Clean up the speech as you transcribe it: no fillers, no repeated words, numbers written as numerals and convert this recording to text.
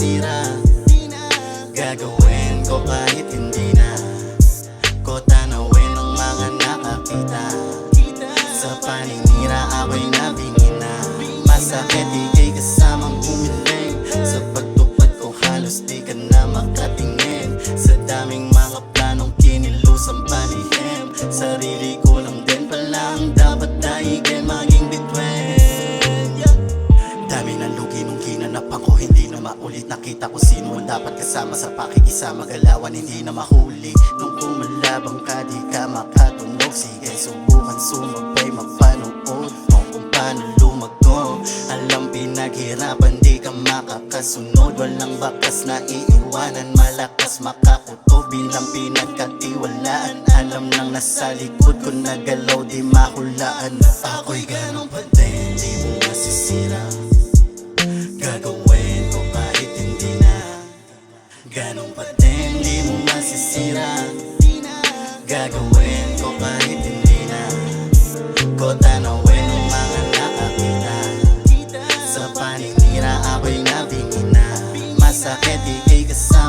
masisira. Gagawin ko kahit hindi na ko tanawin ang mga nakakita. Sa paninira ako'y nabingina. Masakit ikay kasamang umiling. Sa pagtupad ko halos di ka na makatingin. Sa daming mga planong kinilusang palihim. Sarili ko lang din pala ang dapat daigin, maging bituin. Dami ng lugi nung ginanapan ko, hindi na maulit. Nakita ko sino ang dapat kasama sa pakikisama. Galawan hindi na mahuli. Nung kumalabang ka di ka makatunog. Sige subukan sumabay, mapanood mo kung paano lumago. Alam pinaghirapan di ka makakasunod. Walang bakas na iiwanan, malakas makakuto. Bilang pinagkatiwalaan, alam nang nasa likod ko nagalaw di mahulaan. Ako'y ganong pa din, di mo masisira. Gagawin ko kahit hindi na. Ganong pa din, di mo masisira. Gagawin ko kahit hindi na ko tanawin ang mga nakakita. Sa paninira ako'y nabingina. Masakit ikay kasama